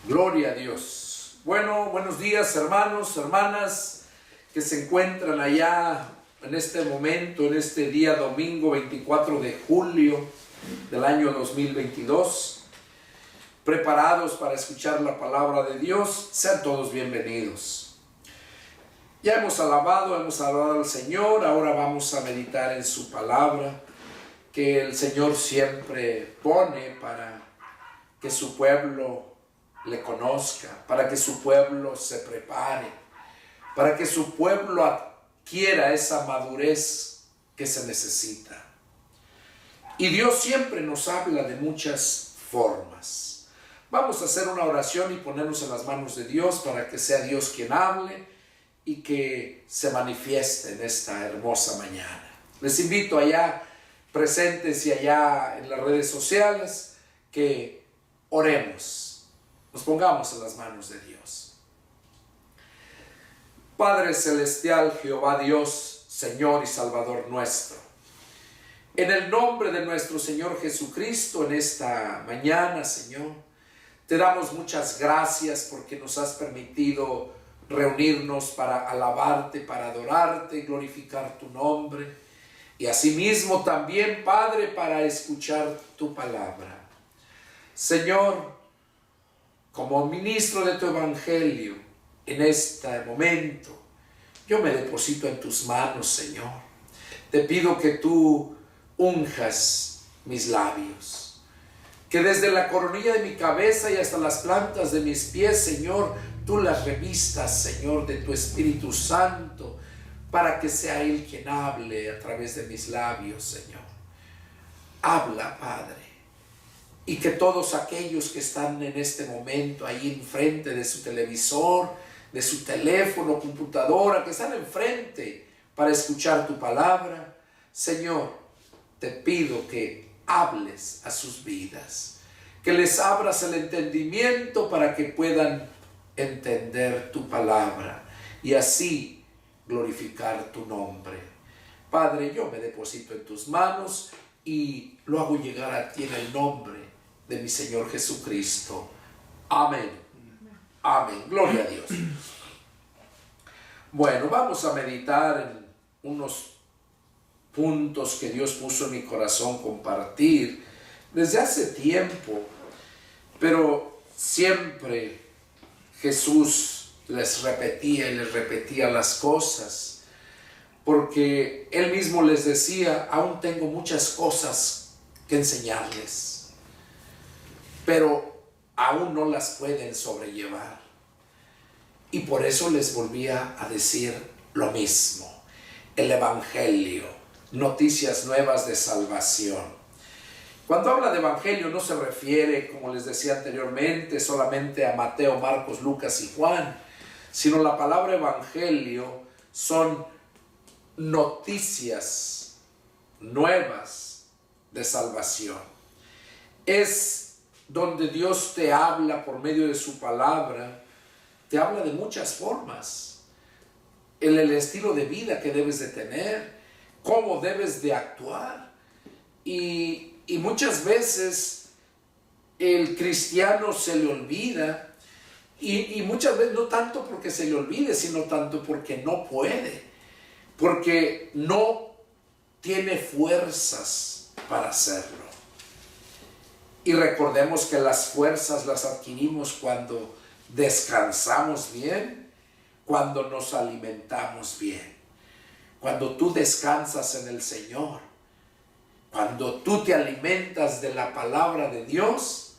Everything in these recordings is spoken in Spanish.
Gloria a Dios. Bueno, buenos días hermanos, hermanas que se encuentran allá en este momento, en este día domingo 24 de julio del año 2022, preparados para escuchar la palabra de Dios. Sean todos bienvenidos. Ya hemos alabado al Señor, ahora vamos a meditar en su palabra, que el Señor siempre pone para que su pueblo le conozca, para que su pueblo se prepare, para que su pueblo adquiera esa madurez que se necesita. Y Dios siempre nos habla de muchas formas. Vamos a hacer una oración y ponernos en las manos de Dios para que sea Dios quien hable y que se manifieste en esta hermosa mañana. Les invito allá presentes y allá en las redes sociales que oremos. Nos pongamos en las manos de Dios. Padre celestial, Jehová Dios, Señor y Salvador nuestro, en el nombre de nuestro Señor Jesucristo, en esta mañana, Señor, te damos muchas gracias porque nos has permitido reunirnos para alabarte, para adorarte y glorificar tu nombre. Y asimismo también, Padre, para escuchar tu palabra. Señor, como ministro de tu evangelio, en este momento, yo me deposito en tus manos, Señor. Te pido que tú unjas mis labios, que desde la coronilla de mi cabeza y hasta las plantas de mis pies, Señor, tú las revistas, Señor, de tu Espíritu Santo, para que sea Él quien hable a través de mis labios, Señor. Habla, Padre. Y que todos aquellos que están en este momento ahí enfrente de su televisor, de su teléfono, computadora, que están enfrente para escuchar tu palabra, Señor, te pido que hables a sus vidas, que les abras el entendimiento para que puedan entender tu palabra y así glorificar tu nombre. Padre, yo me deposito en tus manos y lo hago llegar a ti en el nombre de mi Señor Jesucristo. Amén. Amén. Gloria a Dios. Bueno, vamos a meditar en unos puntos que Dios puso en mi corazón compartir desde hace tiempo, pero siempre Jesús les repetía las cosas, porque Él mismo les decía: aún tengo muchas cosas que enseñarles, pero aún no las pueden sobrellevar. Y por eso les volvía a decir lo mismo. El Evangelio, noticias nuevas de salvación. Cuando habla de Evangelio no se refiere, como les decía anteriormente, solamente a Mateo, Marcos, Lucas y Juan, sino la palabra Evangelio son noticias nuevas de salvación. Es donde Dios te habla por medio de su palabra, te habla de muchas formas, en el estilo de vida que debes de tener, cómo debes de actuar, y muchas veces el cristiano se le olvida, y muchas veces no tanto porque se le olvide, sino tanto porque no puede, porque no tiene fuerzas para hacerlo. Y recordemos que las fuerzas las adquirimos cuando descansamos bien, cuando nos alimentamos bien. Cuando tú descansas en el Señor, cuando tú te alimentas de la palabra de Dios,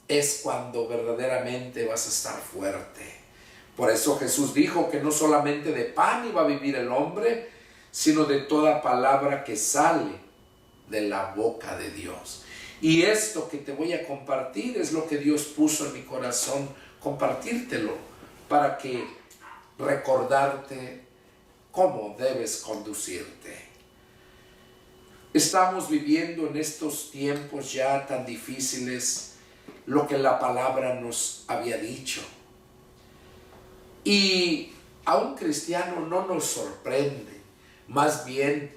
es cuando verdaderamente vas a estar fuerte. Por eso Jesús dijo que no solamente de pan iba a vivir el hombre, sino de toda palabra que sale de la boca de Dios. Y esto que te voy a compartir es lo que Dios puso en mi corazón, compartírtelo, para que recordarte cómo debes conducirte. Estamos viviendo en estos tiempos ya tan difíciles lo que la palabra nos había dicho. Y a un cristiano no nos sorprende, más bien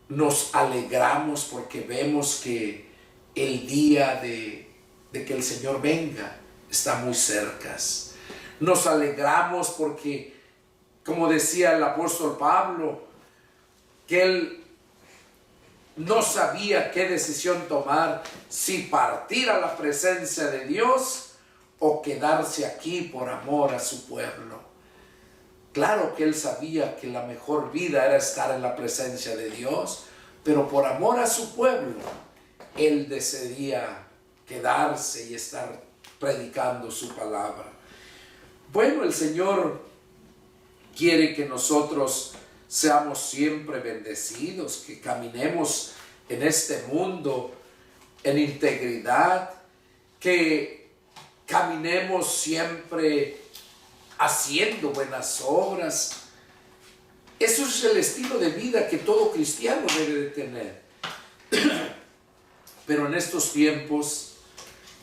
nos alegramos porque vemos que el día de que el Señor venga está muy cerca. Nos alegramos porque, como decía el apóstol Pablo, que él no sabía qué decisión tomar, si partir a la presencia de Dios o quedarse aquí por amor a su pueblo. Claro que él sabía que la mejor vida era estar en la presencia de Dios, pero por amor a su pueblo, él decidía quedarse y estar predicando su palabra. Bueno, el Señor quiere que nosotros seamos siempre bendecidos, que caminemos en este mundo en integridad, que caminemos siempre haciendo buenas obras. Eso es el estilo de vida que todo cristiano debe de tener. Pero en estos tiempos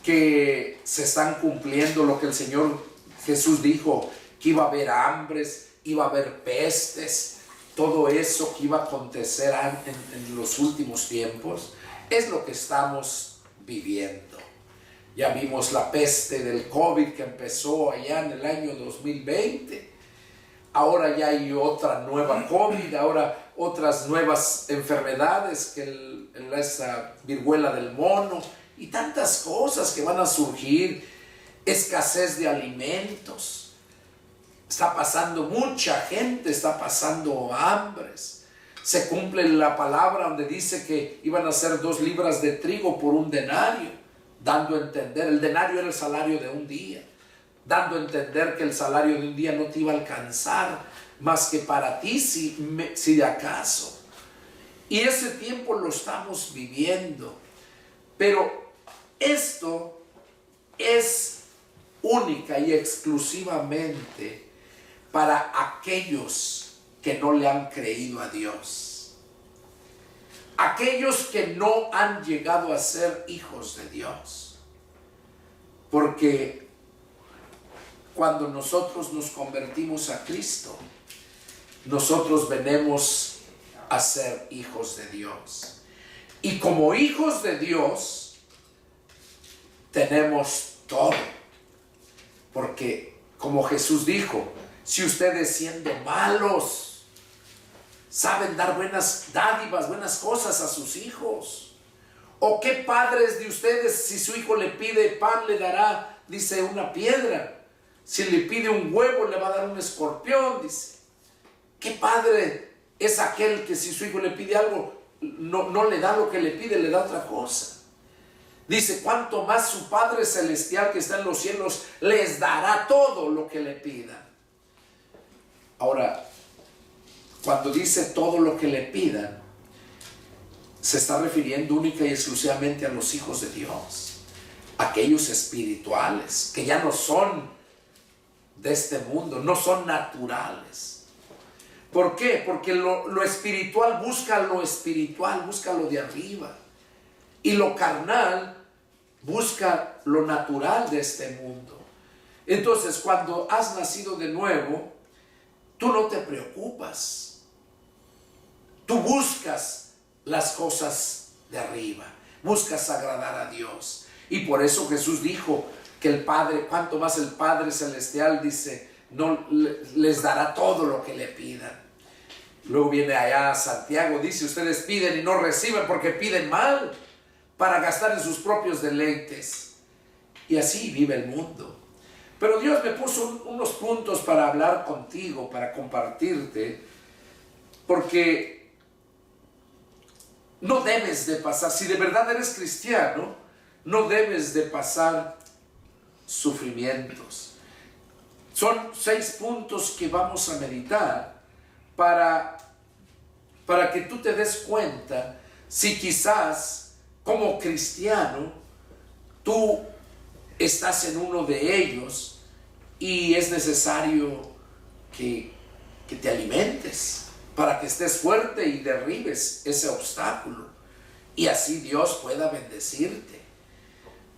que se están cumpliendo lo que el Señor Jesús dijo, que iba a haber hambres, iba a haber pestes, todo eso que iba a acontecer en los últimos tiempos, es lo que estamos viviendo. Ya vimos la peste del COVID que empezó allá en el año 2020. Ahora ya hay otra nueva COVID, ahora otras nuevas enfermedades, que esa viruela del mono y tantas cosas que van a surgir, escasez de alimentos. Está pasando, mucha gente está pasando hambres. Se cumple la palabra donde dice que iban a ser 2 libras de trigo por un denario, dando a entender, el denario era el salario de un día, dando a entender que el salario de un día no te iba a alcanzar más que para ti, si de acaso. Y ese tiempo lo estamos viviendo. Pero esto es única y exclusivamente para aquellos que no le han creído a Dios. Aquellos que no han llegado a ser hijos de Dios. Porque cuando nosotros nos convertimos a Cristo, nosotros venimos a ser hijos de Dios. Y como hijos de Dios, tenemos todo. Porque como Jesús dijo, si ustedes siendo malos saben dar buenas dádivas, buenas cosas a sus hijos, o qué padres de ustedes, si su hijo le pide pan, le dará, dice, una piedra? Si le pide un huevo, le va a dar un escorpión, dice. ¿Qué padre es aquel que si su hijo le pide algo, no le da lo que le pide, le da otra cosa? Dice, cuánto más su Padre Celestial que está en los cielos les dará todo lo que le pidan. Ahora, cuando dice todo lo que le pidan, se está refiriendo única y exclusivamente a los hijos de Dios, aquellos espirituales que ya no son de este mundo, no son naturales. ¿Por qué? Porque lo espiritual busca lo de arriba, y lo carnal busca lo natural de este mundo. Entonces, cuando has nacido de nuevo, tú no te preocupas. Tú buscas las cosas de arriba, buscas agradar a Dios. Y por eso Jesús dijo que el Padre, cuanto más el Padre Celestial, dice, no les dará todo lo que le pidan. Luego viene allá Santiago, dice, ustedes piden y no reciben porque piden mal, para gastar en sus propios deleites. Y así vive el mundo. Pero Dios me puso unos puntos para hablar contigo, para compartirte, porque no debes de pasar, si de verdad eres cristiano, no debes de pasar sufrimientos. Son 6 puntos que vamos a meditar para que tú te des cuenta si quizás como cristiano tú estás en uno de ellos y es necesario que te alimentes para que estés fuerte y derribes ese obstáculo y así Dios pueda bendecirte.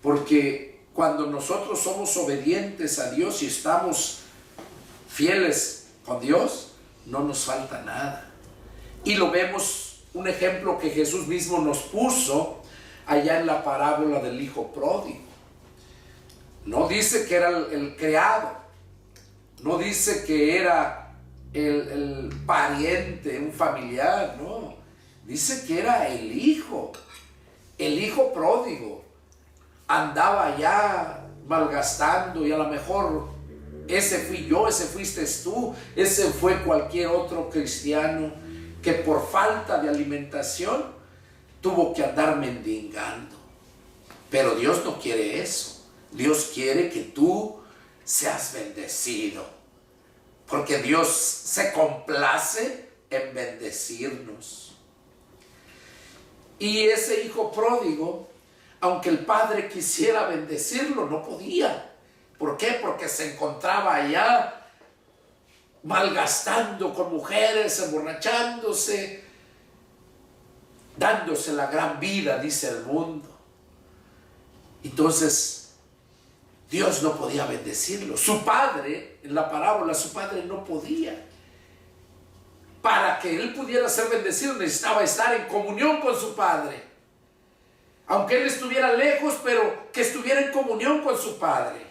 Porque cuando nosotros somos obedientes a Dios y estamos fieles con Dios, no nos falta nada. Y lo vemos, un ejemplo que Jesús mismo nos puso allá en la parábola del hijo pródigo. No dice que era el criado, no dice que era el pariente, un familiar, no. Dice que era el hijo pródigo. Andaba ya malgastando y a lo mejor ese fui yo, ese fuiste tú, ese fue cualquier otro cristiano que por falta de alimentación tuvo que andar mendigando. Pero Dios no quiere eso. Dios quiere que tú seas bendecido, porque Dios se complace en bendecirnos. Y ese hijo pródigo, aunque el padre quisiera bendecirlo, no podía. ¿Por qué? Porque se encontraba allá malgastando con mujeres, emborrachándose, dándose la gran vida, dice el mundo. Entonces, Dios no podía bendecirlo. Su padre, en la parábola, su padre no podía. Para que él pudiera ser bendecido, necesitaba estar en comunión con su padre. Aunque él estuviera lejos, pero que estuviera en comunión con su padre.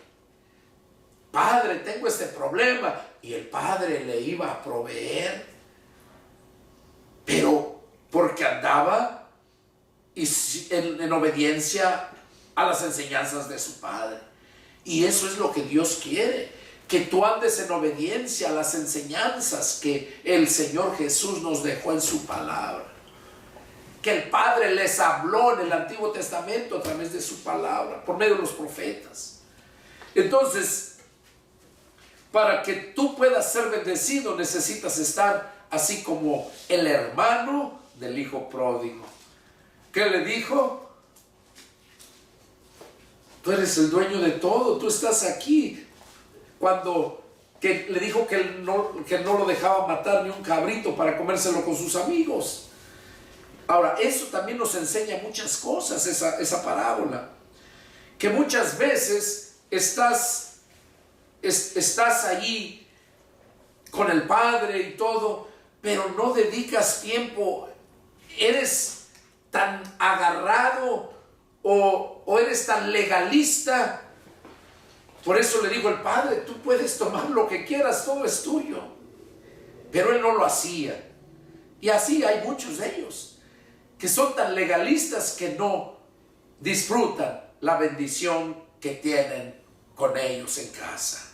Padre, tengo este problema. Y el padre le iba a proveer. Pero porque andaba en obediencia a las enseñanzas de su padre. Y eso es lo que Dios quiere, que tú andes en obediencia a las enseñanzas que el Señor Jesús nos dejó en su palabra, que el Padre les habló en el Antiguo Testamento a través de su palabra, por medio de los profetas. Entonces, para que tú puedas ser bendecido, necesitas estar así como el hermano del hijo pródigo. ¿Qué le dijo? Tú eres el dueño de todo, tú estás aquí. Cuando le dijo que no lo dejaba matar ni un cabrito para comérselo con sus amigos. Ahora, eso también nos enseña muchas cosas, esa parábola. Que muchas veces estás allí con el Padre y todo, pero no dedicas tiempo, eres tan agarrado o eres tan legalista. Por eso le digo el Padre, tú puedes tomar lo que quieras, todo es tuyo. Pero él no lo hacía. Y así hay muchos de ellos que son tan legalistas que no disfrutan la bendición que tienen con ellos en casa.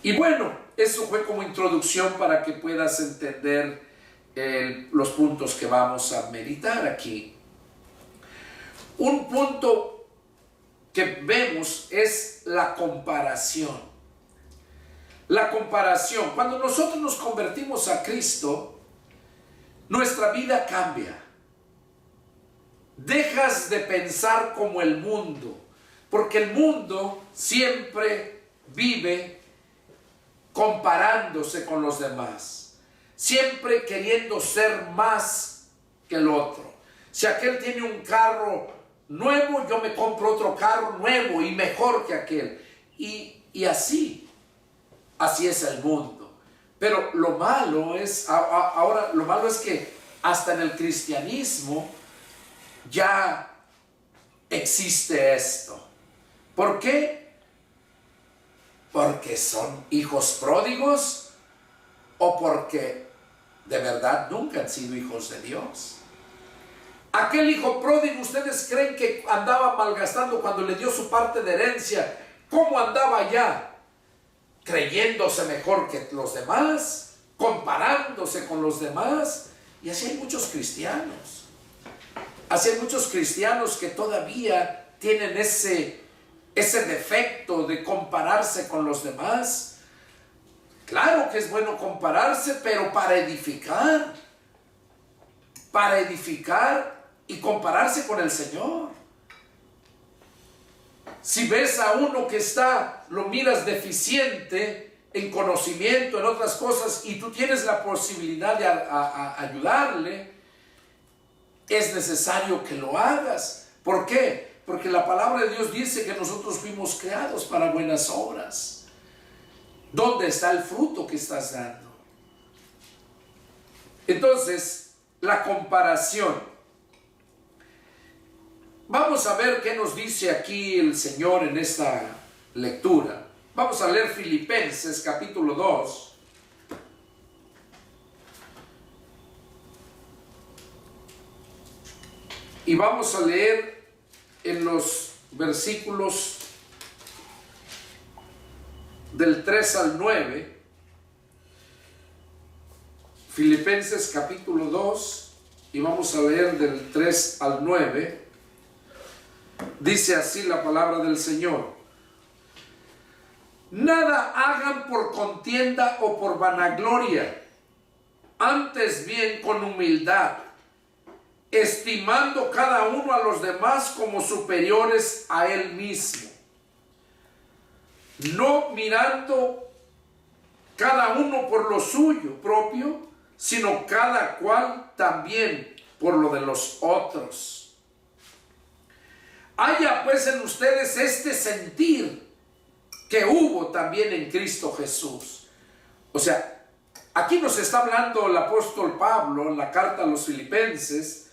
Y bueno, eso fue como introducción para que puedas entender los puntos que vamos a meditar aquí. Un punto que vemos es la comparación. La comparación. Cuando nosotros nos convertimos a Cristo, nuestra vida cambia. Dejas de pensar como el mundo, porque el mundo siempre vive comparándose con los demás, siempre queriendo ser más que el otro. Si aquel tiene un carro nuevo, yo me compro otro carro nuevo y mejor que aquel. Y así es el mundo. Pero lo malo es, lo malo es que hasta en el cristianismo ya existe esto. ¿Por qué? ¿Porque son hijos pródigos o porque de verdad nunca han sido hijos de Dios? Aquel hijo pródigo, ¿ustedes creen que andaba malgastando cuando le dio su parte de herencia? ¿Cómo andaba ya? Creyéndose mejor que los demás, comparándose con los demás. Y así hay muchos cristianos. Así hay muchos cristianos que todavía tienen ese defecto de compararse con los demás. Claro que es bueno compararse, pero para edificar y compararse con el Señor. Si ves a uno que lo miras deficiente en conocimiento, en otras cosas, y tú tienes la posibilidad de ayudarle, es necesario que lo hagas. ¿Por qué? Porque la palabra de Dios dice que nosotros fuimos creados para buenas obras. ¿Dónde está el fruto que estás dando? Entonces, la comparación. Vamos a ver qué nos dice aquí el Señor en esta lectura. Vamos a leer Filipenses capítulo 2. Y vamos a leer en los versículos del 3 al 9. Filipenses capítulo 2, y vamos a leer del 3 al 9. Dice así la palabra del Señor: nada hagan por contienda o por vanagloria, antes bien con humildad, estimando cada uno a los demás como superiores a él mismo, no mirando cada uno por lo suyo propio, sino cada cual también por lo de los otros. Haya pues en ustedes este sentir que hubo también en Cristo Jesús. O sea, aquí nos está hablando el apóstol Pablo en la carta a los Filipenses,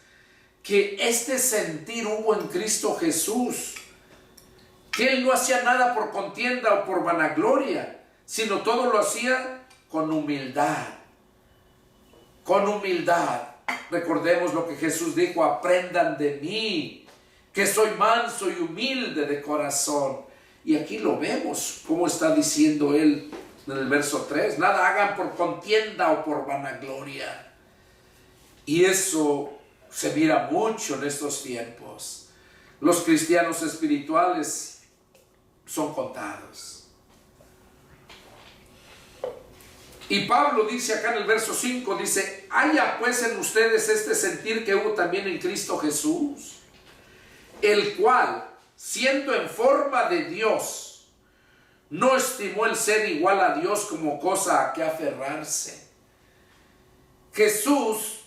que este sentir hubo en Cristo Jesús, que Él no hacía nada por contienda o por vanagloria, sino todo lo hacía con humildad. Con humildad. Recordemos lo que Jesús dijo: aprendan de mí, que soy manso y humilde de corazón. Y aquí lo vemos, como está diciendo Él en el verso 3, nada hagan por contienda o por vanagloria. Y eso se mira mucho en estos tiempos. Los cristianos espirituales son contados. Y Pablo dice acá en el verso 5, dice: haya pues en ustedes este sentir que hubo también en Cristo Jesús, el cual, siendo en forma de Dios, no estimó el ser igual a Dios como cosa a que aferrarse. Jesús,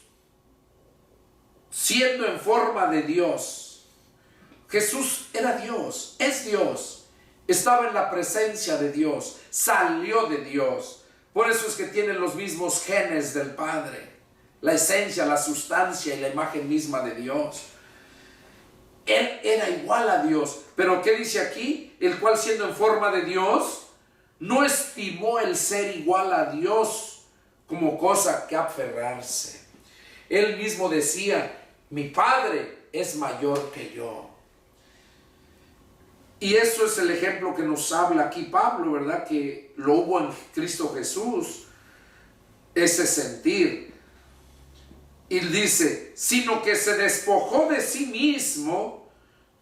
siendo en forma de Dios, Jesús era Dios, es Dios, estaba en la presencia de Dios, salió de Dios. Por eso es que tiene los mismos genes del Padre, la esencia, la sustancia y la imagen misma de Dios. Él era igual a Dios, pero ¿qué dice aquí? El cual, siendo en forma de Dios, no estimó el ser igual a Dios como cosa que aferrarse. Él mismo decía: mi Padre es mayor que yo. Y eso es el ejemplo que nos habla aquí Pablo, ¿verdad? Que lo hubo en Cristo Jesús, ese sentir. Y dice: sino que se despojó de sí mismo,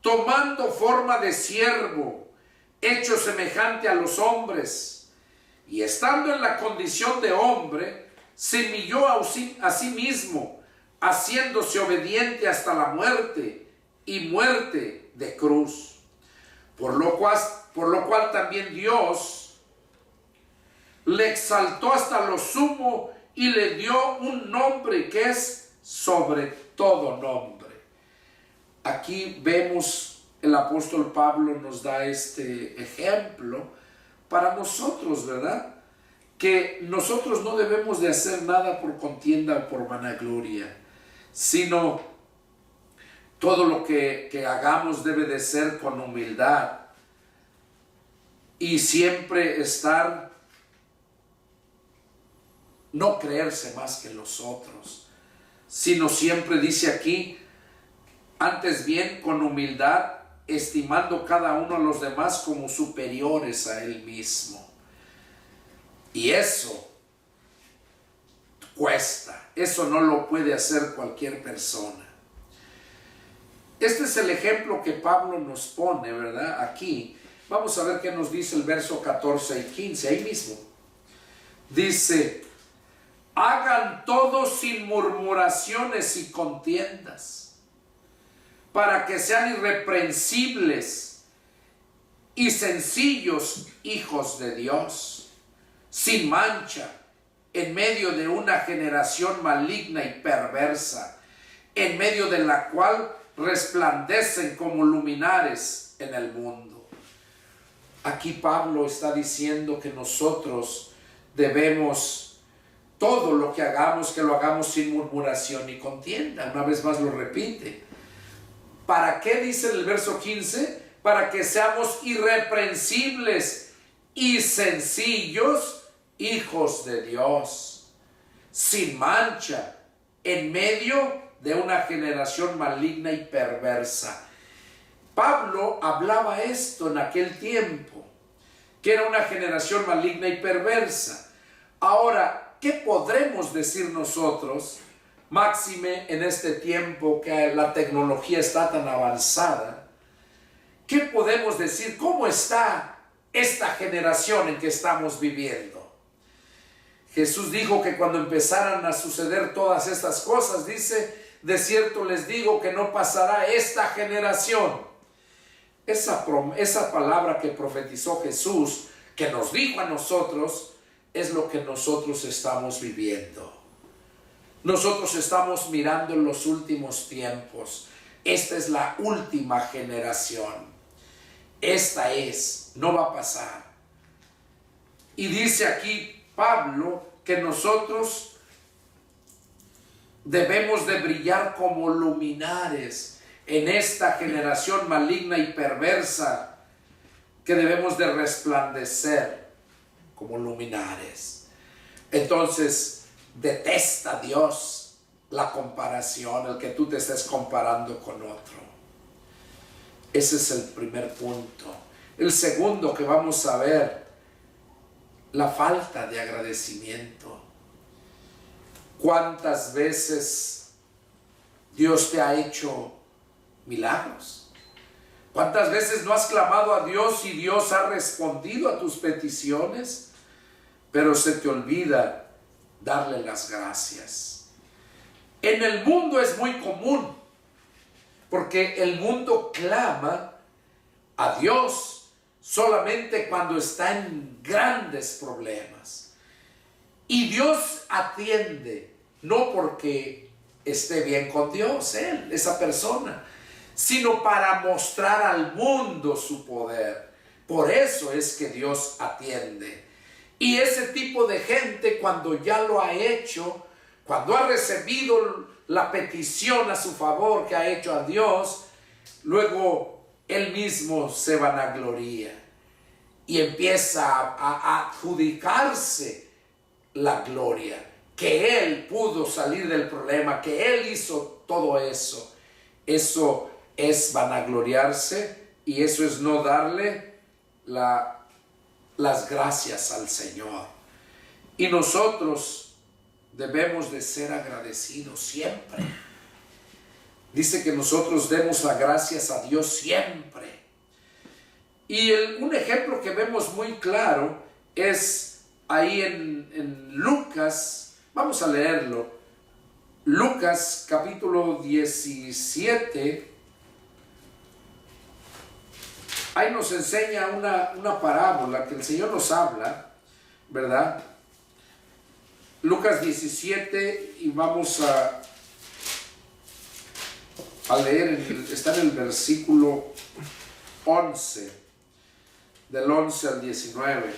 tomando forma de siervo, hecho semejante a los hombres, y estando en la condición de hombre, se humilló a sí mismo, haciéndose obediente hasta la muerte, y muerte de cruz. Por lo cual también Dios le exaltó hasta lo sumo y le dio un nombre que es sobre todo nombre. Aquí vemos, el apóstol Pablo nos da este ejemplo para nosotros, ¿verdad? Que nosotros no debemos de hacer nada por contienda o por vanagloria, sino todo lo que hagamos debe de ser con humildad y siempre estar, no creerse más que los otros, sino siempre dice aquí, antes bien con humildad, estimando cada uno a los demás como superiores a él mismo. Y eso cuesta, eso no lo puede hacer cualquier persona. Este es el ejemplo que Pablo nos pone, ¿verdad? Aquí. Vamos a ver qué nos dice el verso 14 y 15, ahí mismo. Dice: hagan todo sin murmuraciones y contiendas, para que sean irreprensibles y sencillos hijos de Dios, sin mancha, en medio de una generación maligna y perversa, en medio de la cual resplandecen como luminares en el mundo. Aquí Pablo está diciendo que nosotros debemos, todo lo que hagamos, que lo hagamos sin murmuración ni contienda. Una vez más lo repite. ¿Para qué dice en el verso 15? Para que seamos irreprensibles y sencillos hijos de Dios, sin mancha, en medio de una generación maligna y perversa. Pablo hablaba esto en aquel tiempo, que era una generación maligna y perversa. Ahora, ¿qué podremos decir nosotros, máxime en este tiempo que la tecnología está tan avanzada? ¿Qué podemos decir? ¿Cómo está esta generación en que estamos viviendo? Jesús dijo que cuando empezaran a suceder todas estas cosas, dice, de cierto les digo que no pasará esta generación. Esa palabra que profetizó Jesús, que nos dijo a nosotros, es lo que nosotros estamos viviendo. Nosotros estamos mirando en los últimos tiempos. Esta es la última generación. Esta es, no va a pasar. Y dice aquí Pablo que nosotros debemos de brillar como luminares en esta generación maligna y perversa, que debemos de resplandecer como luminares. Entonces, detesta a Dios la comparación, el que tú te estés comparando con otro. Ese es el primer punto. El segundo que vamos a ver, la falta de agradecimiento. ¿Cuántas veces Dios te ha hecho milagros? ¿Cuántas veces no has clamado a Dios y Dios ha respondido a tus peticiones? Pero se te olvida darle las gracias. En el mundo es muy común, porque el mundo clama a Dios solamente cuando está en grandes problemas. Y Dios atiende, no porque esté bien con Dios, esa persona, sino para mostrar al mundo su poder. Por eso es que Dios atiende. Y ese tipo de gente, cuando ya lo ha hecho, cuando ha recibido la petición a su favor que ha hecho a Dios, luego él mismo se vanagloria y empieza a adjudicarse la gloria, que él pudo salir del problema, que él hizo todo eso. Eso es vanagloriarse y eso es no darle las gracias al Señor. Y nosotros debemos de ser agradecidos siempre. Dice que nosotros demos las gracias a Dios siempre. Y un ejemplo que vemos muy claro es ahí en Lucas. Vamos a leerlo. Lucas capítulo 17. Ahí nos enseña una parábola que el Señor nos habla, ¿verdad? Lucas 17, y vamos a leer, está en el versículo 11, del 11 al 19.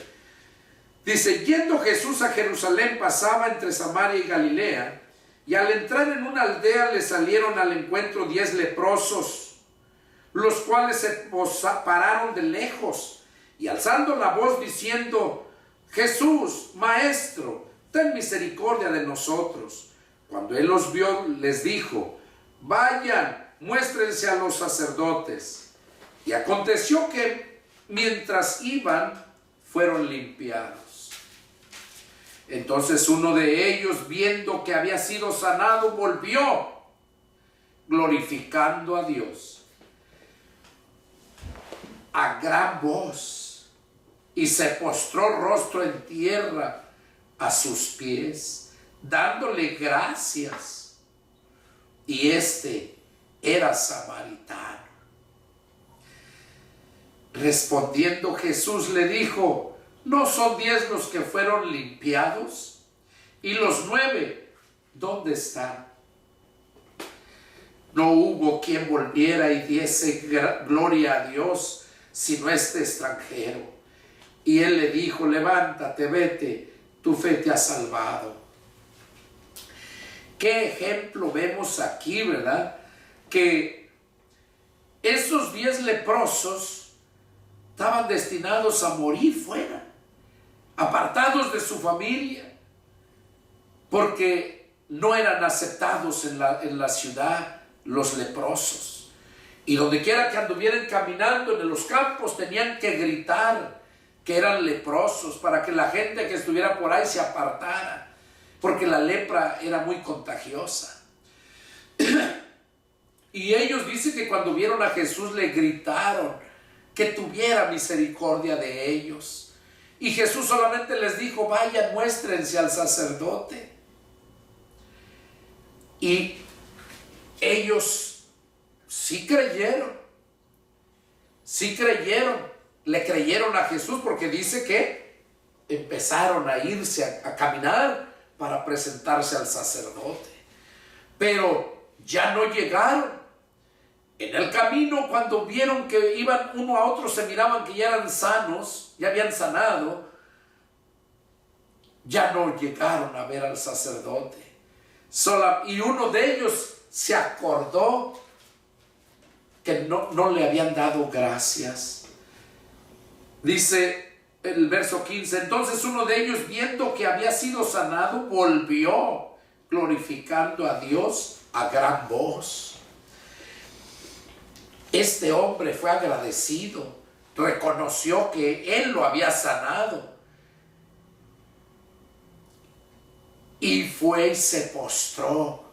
Dice, yendo Jesús a Jerusalén, pasaba entre Samaria y Galilea, y al entrar en una aldea le salieron al encuentro 10 leprosos, los cuales se pararon de lejos, y alzando la voz diciendo, Jesús, Maestro, ten misericordia de nosotros. Cuando él los vio, les dijo, vayan, muéstrense a los sacerdotes. Y aconteció que mientras iban, fueron limpiados. Entonces uno de ellos, viendo que había sido sanado, volvió, glorificando a Dios a gran voz, y se postró rostro en tierra a sus pies, dándole gracias. Y este era samaritano. Respondiendo Jesús le dijo, ¿no son 10 los que fueron limpiados? ¿Y los 9 dónde están? No hubo quien volviera y diese gloria a Dios, sino este extranjero. Y él le dijo, levántate, vete, tu fe te ha salvado. Qué ejemplo vemos aquí, ¿verdad? Que esos 10 leprosos estaban destinados a morir fuera, apartados de su familia, porque no eran aceptados en la ciudad los leprosos. Y donde quiera que anduvieran caminando en los campos, tenían que gritar que eran leprosos para que la gente que estuviera por ahí se apartara, porque la lepra era muy contagiosa. Y ellos dicen que cuando vieron a Jesús le gritaron que tuviera misericordia de ellos. Y Jesús solamente les dijo: vayan, muéstrense al sacerdote. Y ellos sí creyeron, le creyeron a Jesús, porque dice que empezaron a irse a caminar para presentarse al sacerdote. Pero ya no llegaron. En el camino, cuando vieron que iban uno a otro, se miraban que ya eran sanos, ya habían sanado, ya no llegaron a ver al sacerdote. Y uno de ellos se acordó que no le habían dado gracias. Dice el verso 15: entonces uno de ellos, viendo que había sido sanado, volvió glorificando a Dios a gran voz. Este hombre fue agradecido, reconoció que él lo había sanado y fue y se postró,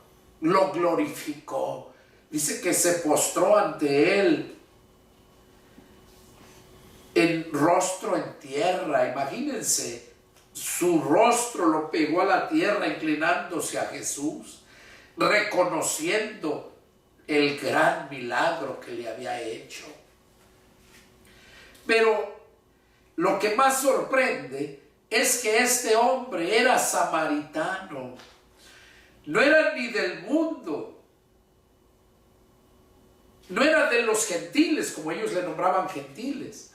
lo glorificó. Dice que se postró ante él en rostro en tierra. Imagínense, su rostro lo pegó a la tierra, inclinándose a Jesús, reconociendo el gran milagro que le había hecho. Pero lo que más sorprende es que este hombre era samaritano, no era ni del mundo, no era de los gentiles, como ellos le nombraban gentiles.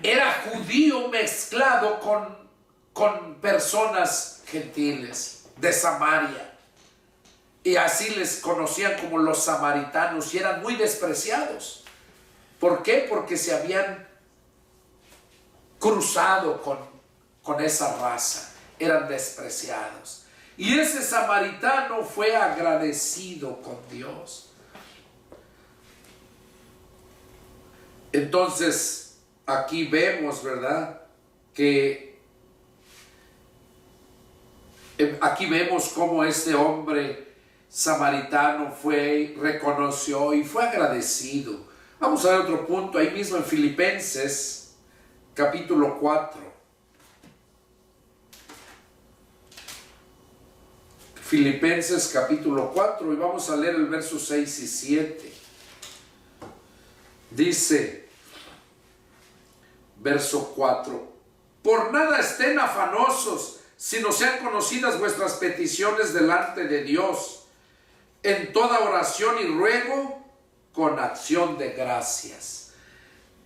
Era judío mezclado con personas gentiles de Samaria. Y así les conocían como los samaritanos, y eran muy despreciados. ¿Por qué? Porque se habían cruzado con esa raza. Eran despreciados. Y ese samaritano fue agradecido con Dios. Entonces, aquí vemos, ¿verdad? Aquí vemos cómo este hombre samaritano reconoció y fue agradecido. Vamos a ver otro punto ahí mismo en Filipenses capítulo 4. Filipenses capítulo 4, y vamos a leer el verso 6 y 7. Dice, verso 4: por nada estén afanosos, sino sean conocidas vuestras peticiones delante de Dios, en toda oración y ruego, con acción de gracias.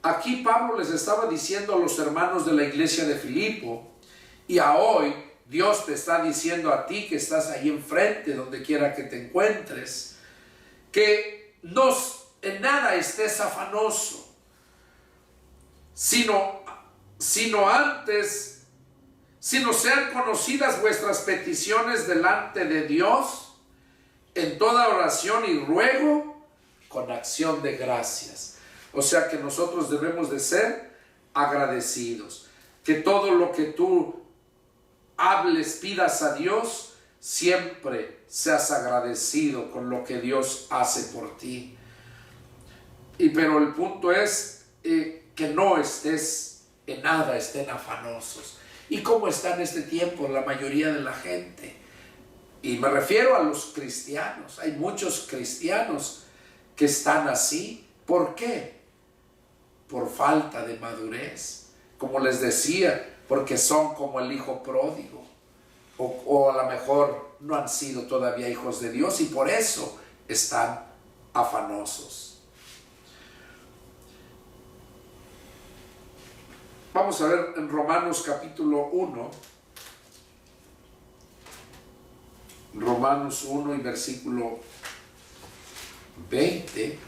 Aquí Pablo les estaba diciendo a los hermanos de la iglesia de Filipo, y a hoy Dios te está diciendo a ti que estás ahí enfrente, donde quiera que te encuentres, que en nada estés afanoso, sino sean conocidas vuestras peticiones delante de Dios, en toda oración y ruego, con acción de gracias. O sea que nosotros debemos de ser agradecidos. Que todo lo que tú hables, pidas a Dios, siempre seas agradecido con lo que Dios hace por ti. Pero el punto es que no estés en nada, estén afanosos. ¿Y cómo está en este tiempo la mayoría de la gente? Y me refiero a los cristianos. Hay muchos cristianos que están así. ¿Por qué? Por falta de madurez. Como les decía, porque son como el hijo pródigo. O a lo mejor no han sido todavía hijos de Dios y por eso están afanosos. Vamos a ver en Romanos capítulo 1. Romanos 1 y versículo 20.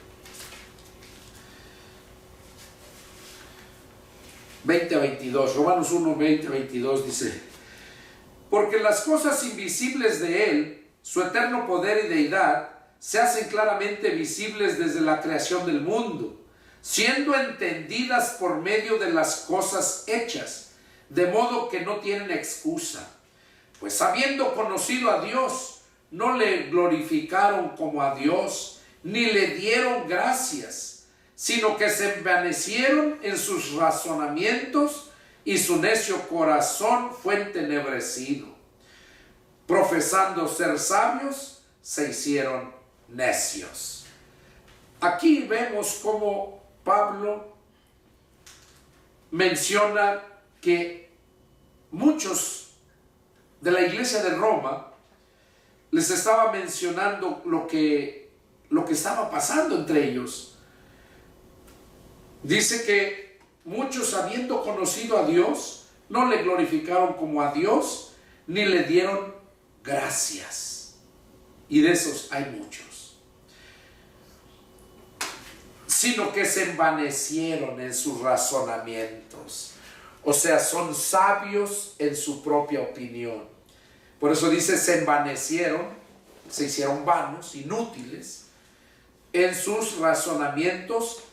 20 a 22. Romanos 1, 20 a 22 dice: porque las cosas invisibles de Él, su eterno poder y deidad, se hacen claramente visibles desde la creación del mundo, siendo entendidas por medio de las cosas hechas, de modo que no tienen excusa. Pues habiendo conocido a Dios, no le glorificaron como a Dios, ni le dieron gracias, sino que se envanecieron en sus razonamientos, y su necio corazón fue entenebrecido. Profesando ser sabios, se hicieron necios. Aquí vemos cómo Pablo menciona que muchos de la iglesia de Roma les estaba mencionando lo que estaba pasando entre ellos. Dice que muchos, habiendo conocido a Dios, no le glorificaron como a Dios, ni le dieron gracias. Y de esos hay muchos. Sino que se envanecieron en sus razonamientos. O sea, son sabios en su propia opinión. Por eso dice, se envanecieron, se hicieron vanos, inútiles, en sus razonamientos,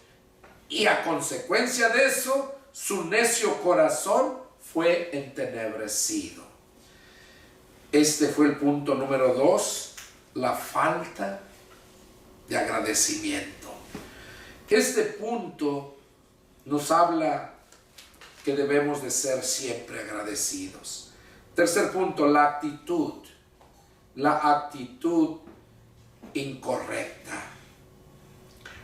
y a consecuencia de eso, su necio corazón fue entenebrecido. Este fue el punto número 2, la falta de agradecimiento. Este punto nos habla que debemos de ser siempre agradecidos. Tercer punto, la actitud incorrecta.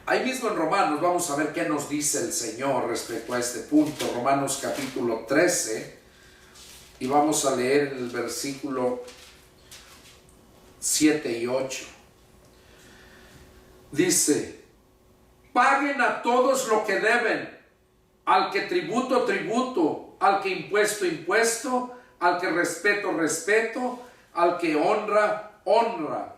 Ahí mismo en Romanos vamos a ver qué nos dice el Señor respecto a este punto. Romanos capítulo 13, y vamos a leer el versículo 7 y 8. Dice: paguen a todos lo que deben, al que tributo, tributo, al que impuesto, impuesto, al que respeto, respeto, al que honra, honra.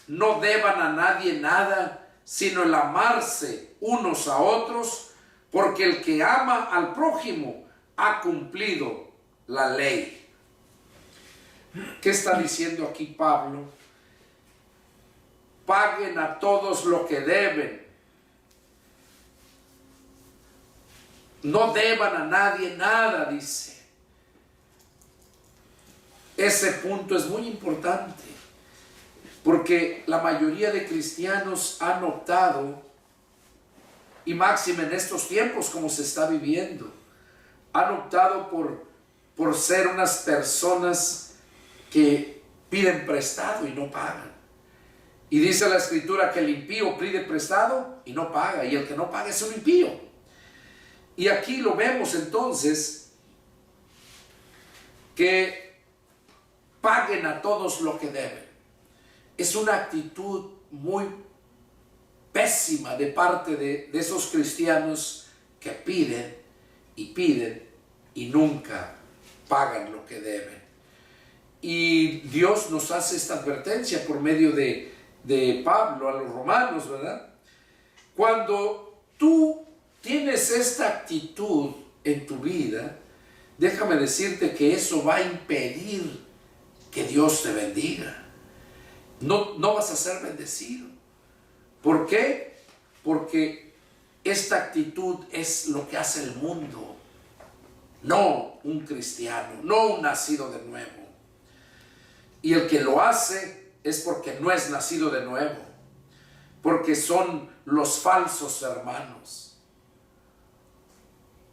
No deban a nadie nada, sino el amarse unos a otros, porque el que ama al prójimo ha cumplido la ley. ¿Qué está diciendo aquí Pablo? Paguen a todos lo que deben. No deban a nadie nada, dice. Ese punto es muy importante, porque la mayoría de cristianos han optado, y máxime en estos tiempos como se está viviendo, han optado por ser unas personas que piden prestado y no pagan. Y dice la Escritura que el impío pide prestado y no paga, y el que no paga es un impío. Y aquí lo vemos entonces, que paguen a todos lo que deben. Es una actitud muy pésima de parte de esos cristianos que piden y nunca pagan lo que deben. Y Dios nos hace esta advertencia por medio de Pablo a los romanos, ¿verdad? Cuando tú tienes esta actitud en tu vida, déjame decirte que eso va a impedir que Dios te bendiga. No vas a ser bendecido. ¿Por qué? Porque esta actitud es lo que hace el mundo, no un cristiano, no un nacido de nuevo. Y el que lo hace es porque no es nacido de nuevo, porque son los falsos hermanos.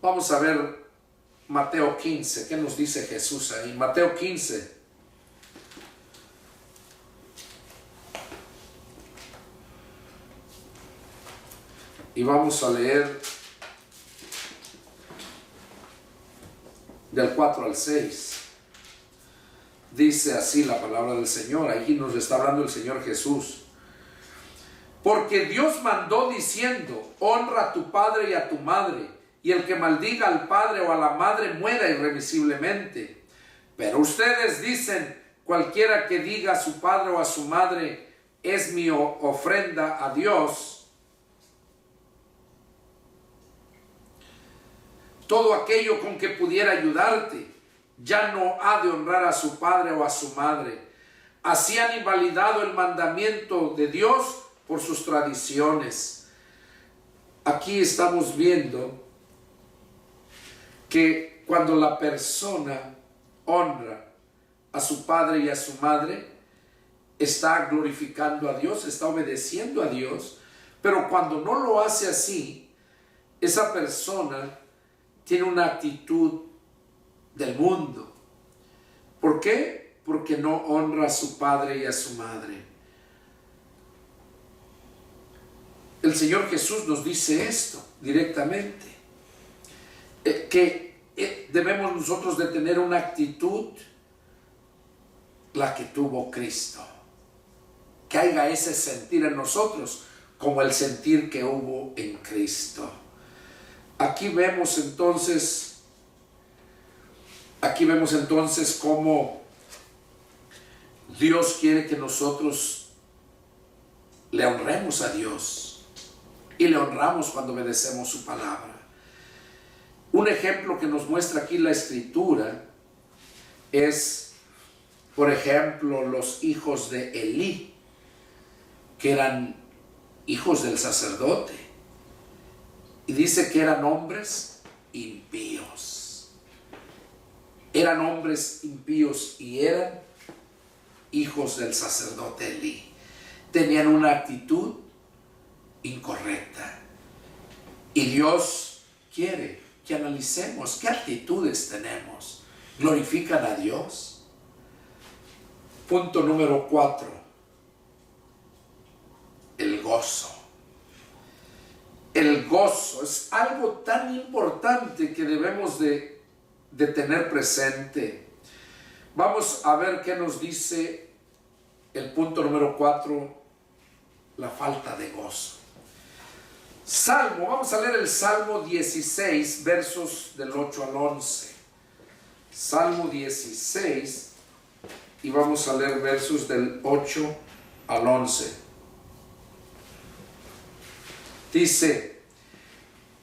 Vamos a ver Mateo 15, ¿qué nos dice Jesús ahí? Mateo 15. Y vamos a leer del 4 al 6. Dice así la palabra del Señor. Aquí nos está hablando el Señor Jesús. Porque Dios mandó diciendo: honra a tu padre y a tu madre, y el que maldiga al padre o a la madre muera irremisiblemente. Pero ustedes dicen: cualquiera que diga a su padre o a su madre, es mi ofrenda a Dios, todo aquello con que pudiera ayudarte. Ya no ha de honrar a su padre o a su madre. Así han invalidado el mandamiento de Dios por sus tradiciones. Aquí estamos viendo que cuando la persona honra a su padre y a su madre, está glorificando a Dios, está obedeciendo a Dios, pero cuando no lo hace así, esa persona tiene una actitud del mundo. ¿Por qué? Porque no honra a su padre y a su madre. El Señor Jesús nos dice esto directamente, que debemos nosotros de tener una actitud la que tuvo Cristo, que haya ese sentir en nosotros como el sentir que hubo en Cristo. Aquí vemos entonces cómo Dios quiere que nosotros le honremos a Dios, y le honramos cuando obedecemos su palabra. Un ejemplo que nos muestra aquí la Escritura es, por ejemplo, los hijos de Elí, que eran hijos del sacerdote. Y dice que eran hombres impíos. Eran hombres impíos y eran hijos del sacerdote Elí. Tenían una actitud incorrecta. Y Dios quiere que analicemos qué actitudes tenemos. ¿Glorifican a Dios? Punto número 4. El gozo. El gozo es algo tan importante que debemos de tener presente. Vamos a ver qué nos dice el punto número 4, la falta de gozo. Vamos a leer el Salmo 16, versos del 8 al 11. Salmo 16, y vamos a leer versos del 8 al 11. Dice: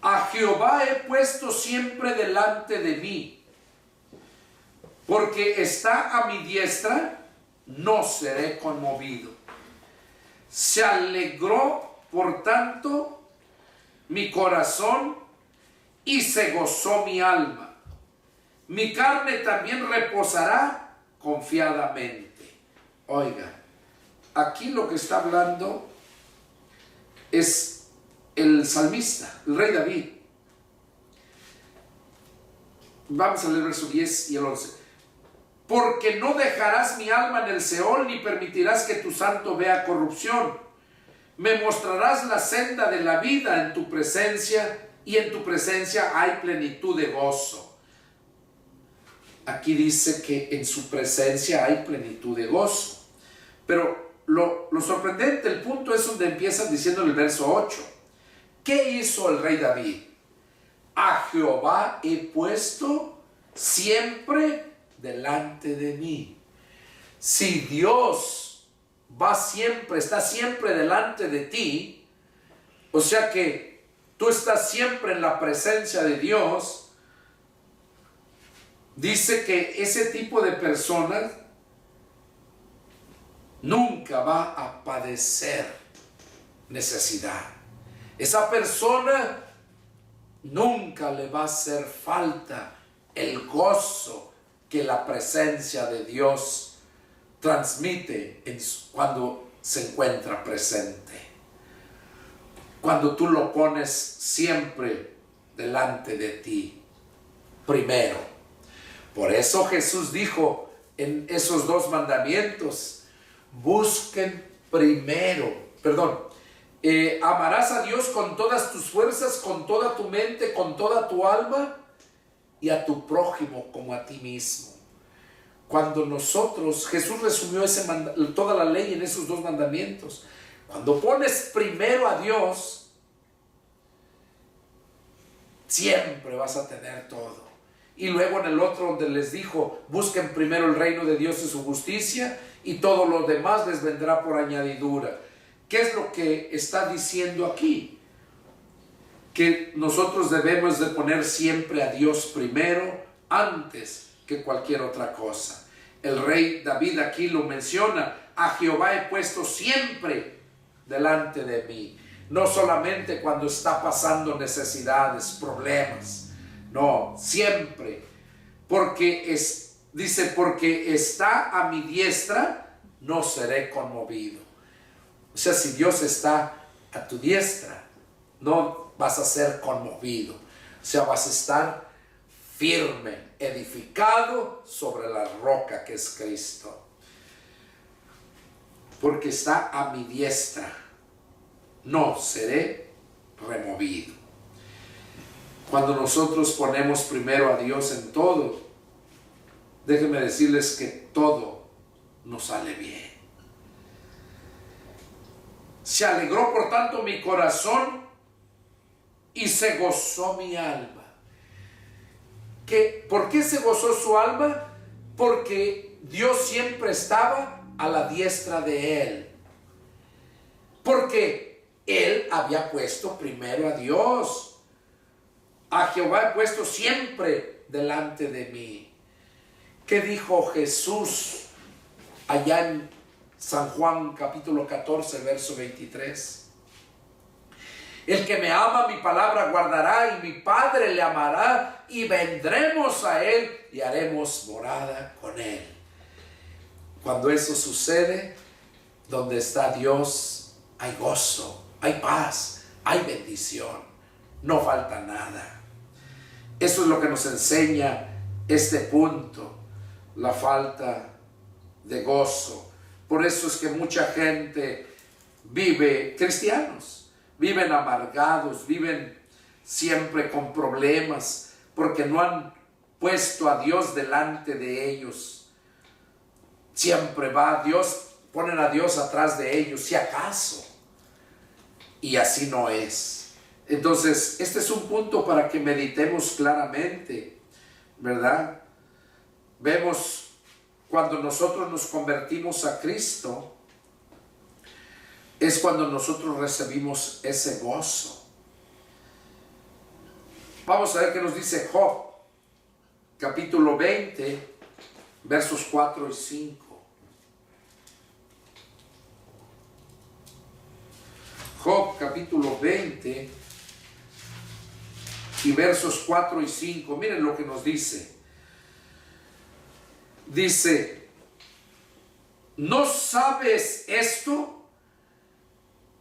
a Jehová he puesto siempre delante de mí, porque está a mi diestra, no seré conmovido. Se alegró, por tanto, mi corazón y se gozó mi alma. Mi carne también reposará confiadamente. Oiga, aquí lo que está hablando es el salmista, el rey David. Vamos a leer el verso 10 y el 11. Porque no dejarás mi alma en el Seol, ni permitirás que tu santo vea corrupción. Me mostrarás la senda de la vida en tu presencia, y en tu presencia hay plenitud de gozo. Aquí dice que en su presencia hay plenitud de gozo. Pero lo sorprendente, el punto es donde empiezan diciendo en el verso 8. ¿Qué hizo el rey David? A Jehová he puesto siempre delante de mí. Si Dios está siempre delante de ti, o sea que tú estás siempre en la presencia de Dios, dice que ese tipo de personas nunca va a padecer necesidad. Esa persona nunca le va a hacer falta el gozo que la presencia de Dios transmite cuando se encuentra presente. Cuando tú lo pones siempre delante de ti, primero. Por eso Jesús dijo en esos 2 mandamientos: busquen primero, amarás a Dios con todas tus fuerzas, con toda tu mente, con toda tu alma, y a tu prójimo como a ti mismo. Cuando Jesús resumió toda la ley en esos 2 mandamientos. Cuando pones primero a Dios, siempre vas a tener todo. Y luego en el otro donde les dijo: busquen primero el reino de Dios y su justicia, y todo lo demás les vendrá por añadidura. ¿Qué es lo que está diciendo aquí? que nosotros debemos de poner siempre a Dios primero antes que cualquier otra cosa. El rey David aquí lo menciona: a Jehová he puesto siempre delante de mí. No solamente cuando está pasando necesidades, problemas, no, siempre. Dice, porque está a mi diestra, no seré conmovido. O sea, si Dios está a tu diestra, no vas a ser conmovido. O sea, vas a estar firme, edificado sobre la roca que es Cristo. Porque está a mi diestra, no seré removido. Cuando nosotros ponemos primero a Dios en todo, déjenme decirles que todo nos sale bien. Se alegró por tanto mi corazón y se gozó mi alma. ¿Por qué se gozó su alma? Porque Dios siempre estaba a la diestra de él. Porque él había puesto primero a Dios. A Jehová he puesto siempre delante de mí. ¿Qué dijo Jesús allá en San Juan capítulo 14, verso 23? El que me ama, mi palabra guardará, y mi Padre le amará, y vendremos a él y haremos morada con él. Cuando eso sucede, donde está Dios, hay gozo, hay paz, hay bendición, no falta nada. Eso es lo que nos enseña este punto, la falta de gozo. Por eso es que mucha gente vive, cristianos, viven amargados, viven siempre con problemas, porque no han puesto a Dios delante de ellos. Siempre va a Dios, ponen a Dios atrás de ellos, si acaso. Y así no es. Entonces, este es un punto para que meditemos claramente, ¿verdad? Vemos cuando nosotros nos convertimos a Cristo, es cuando nosotros recibimos ese gozo. Vamos a ver qué nos dice Job, capítulo 20, versos 4 y 5. Job, capítulo 20, y versos 4 y 5. Miren lo que nos dice. Dice: ¿no sabes esto?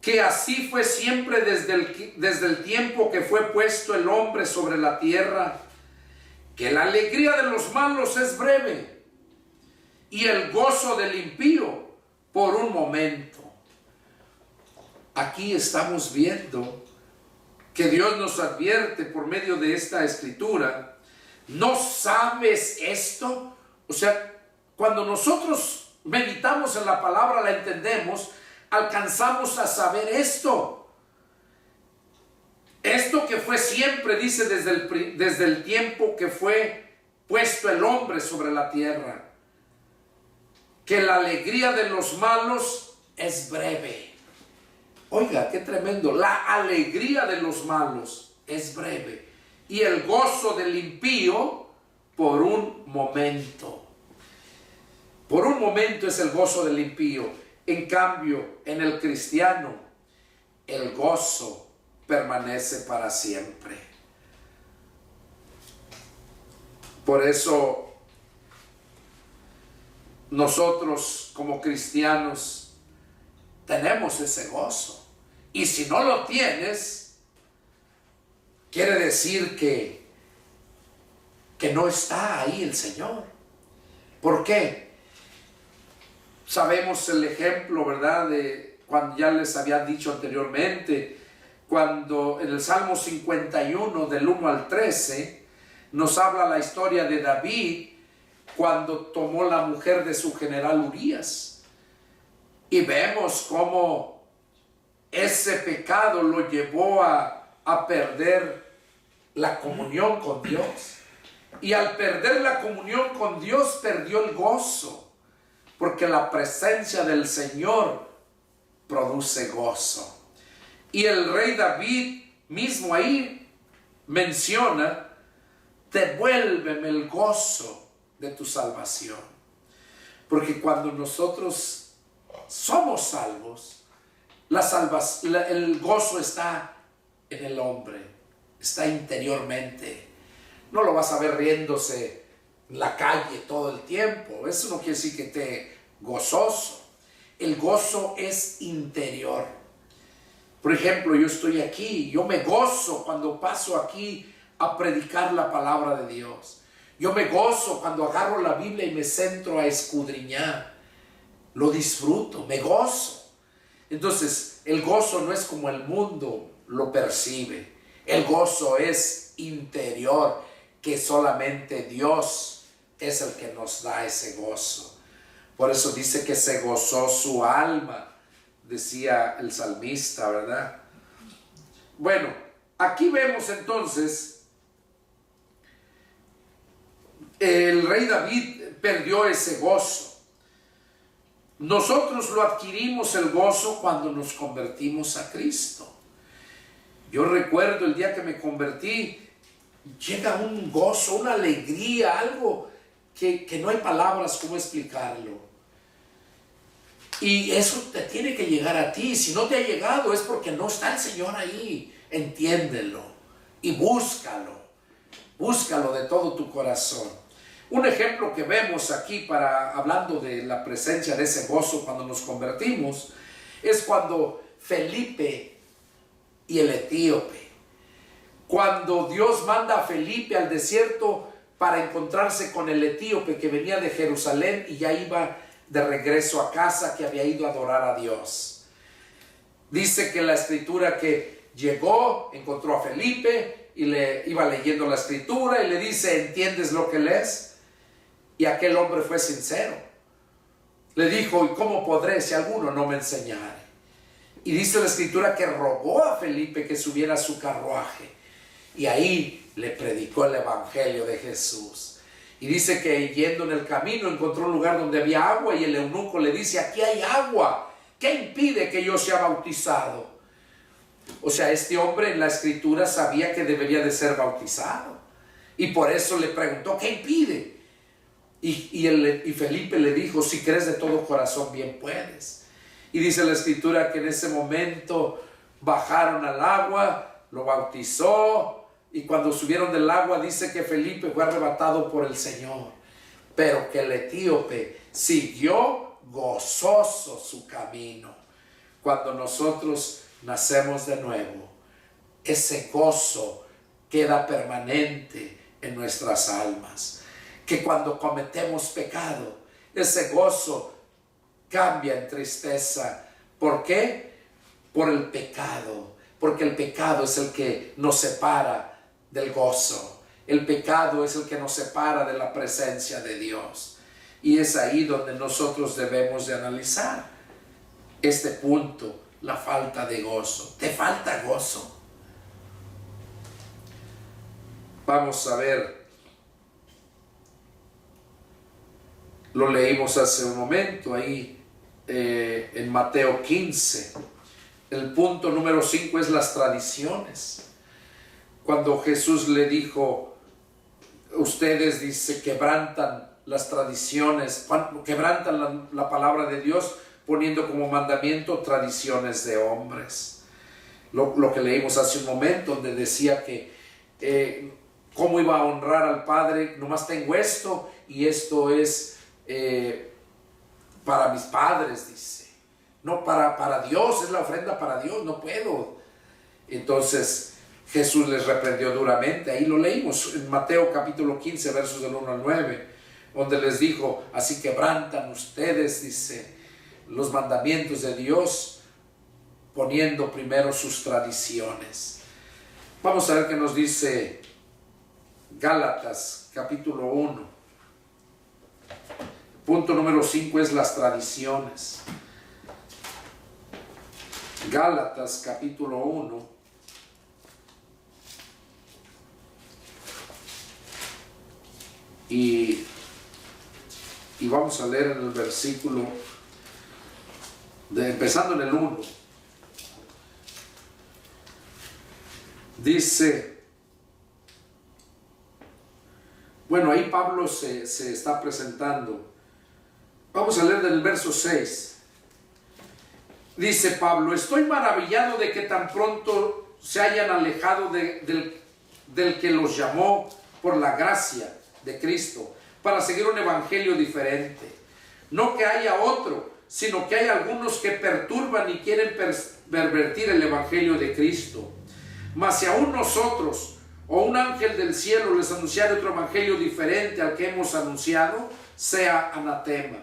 Que así fue siempre desde el tiempo que fue puesto el hombre sobre la tierra, que la alegría de los malos es breve y el gozo del impío por un momento. Aquí estamos viendo que Dios nos advierte por medio de esta escritura. ¿No sabes esto? O sea, cuando nosotros meditamos en la palabra, la entendemos, alcanzamos a saber esto. Esto que fue siempre, dice, desde el tiempo que fue puesto el hombre sobre la tierra, que la alegría de los malos es breve. Oiga, qué tremendo. La alegría de los malos es breve y el gozo del impío por un momento. Por un momento es el gozo del impío. En cambio, en el cristiano, el gozo permanece para siempre. Por eso, nosotros como cristianos tenemos ese gozo. Y si no lo tienes, quiere decir que no está ahí el Señor. ¿Por qué? Sabemos el ejemplo, ¿verdad? De cuando ya les había dicho anteriormente, cuando en el Salmo 51 del 1 al 13 nos habla la historia de David cuando tomó la mujer de su general Urías, y vemos cómo ese pecado lo llevó a perder la comunión con Dios, y al perder la comunión con Dios perdió el gozo, porque la presencia del Señor produce gozo. Y el rey David mismo ahí menciona, devuélveme el gozo de tu salvación. Porque cuando nosotros somos salvos, el gozo está en el hombre, está interiormente. No lo vas a ver riéndose en la calle todo el tiempo. Eso no quiere decir que esté gozoso. El gozo es interior. Por ejemplo, yo estoy aquí, yo me gozo cuando paso aquí a predicar la palabra de Dios. Yo me gozo cuando agarro la Biblia y me centro a escudriñar. Lo disfruto, me gozo. Entonces, el gozo no es como el mundo lo percibe. El gozo es interior, que solamente Dios es el que nos da ese gozo. Por eso dice que se gozó su alma, decía el salmista, ¿verdad? Bueno, aquí vemos entonces, el rey David perdió ese gozo. Nosotros lo adquirimos el gozo cuando nos convertimos a Cristo. Yo recuerdo el día que me convertí, llega un gozo, una alegría, algo que no hay palabras cómo explicarlo. Y eso te tiene que llegar a ti. Si no te ha llegado es porque no está el Señor ahí. Entiéndelo y búscalo. Búscalo de todo tu corazón. Un ejemplo que vemos aquí hablando de la presencia de ese gozo cuando nos convertimos, es cuando Felipe y el etíope, cuando Dios manda a Felipe al desierto para encontrarse con el etíope que venía de Jerusalén y ya iba de regreso a casa, que había ido a adorar a Dios. Dice que la escritura que llegó, encontró a Felipe y le iba leyendo la escritura y le dice, ¿entiendes lo que lees? Y aquel hombre fue sincero. Le dijo, ¿y cómo podré si alguno no me enseñare? Y dice la escritura que rogó a Felipe que subiera a su carruaje. Y ahí le predicó el evangelio de Jesús. Y dice que yendo en el camino encontró un lugar donde había agua y el eunuco le dice, aquí hay agua. ¿Qué impide que yo sea bautizado? O sea, este hombre en la escritura sabía que debería de ser bautizado. Y por eso le preguntó, ¿qué impide? Y Felipe le dijo, si crees de todo corazón, bien puedes. Y dice la escritura que en ese momento bajaron al agua, lo bautizó, y cuando subieron del agua dice que Felipe fue arrebatado por el Señor, pero que el etíope siguió gozoso su camino. Cuando nosotros nacemos de nuevo, ese gozo queda permanente en nuestras almas. Que cuando cometemos pecado, ese gozo cambia en tristeza. ¿Por qué? Por el pecado. Porque el pecado es el que nos separa del gozo. El pecado es el que nos separa de la presencia de Dios. Y es ahí donde nosotros debemos de analizar este punto, la falta de gozo. ¿Te falta gozo? Vamos a ver. Lo leímos hace un momento ahí en Mateo 15. El punto número 5 es las tradiciones. Cuando Jesús le dijo, ustedes, dice, quebrantan las tradiciones, quebrantan la palabra de Dios poniendo como mandamiento tradiciones de hombres. Lo que leímos hace un momento, donde decía que cómo iba a honrar al Padre, nomás tengo esto y esto es para mis padres, dice. No, para Dios, es la ofrenda para Dios, no puedo. Entonces Jesús les reprendió duramente. Ahí lo leímos en Mateo capítulo 15, versos del 1 al 9, donde les dijo, así quebrantan ustedes, dice, los mandamientos de Dios, poniendo primero sus tradiciones. Vamos a ver qué nos dice Gálatas capítulo 1. Punto número 5 es las tradiciones. Gálatas capítulo 1. Y vamos a leer en el versículo, empezando en el 1. Dice, bueno, ahí Pablo se está presentando. Vamos a leer del verso 6. Dice Pablo, estoy maravillado de que tan pronto se hayan alejado del que los llamó por la gracia de Cristo para seguir un evangelio diferente. No que haya otro, sino que hay algunos que perturban y quieren pervertir el evangelio de Cristo. Mas si aún nosotros o un ángel del cielo les anunciare otro evangelio diferente al que hemos anunciado, sea anatema.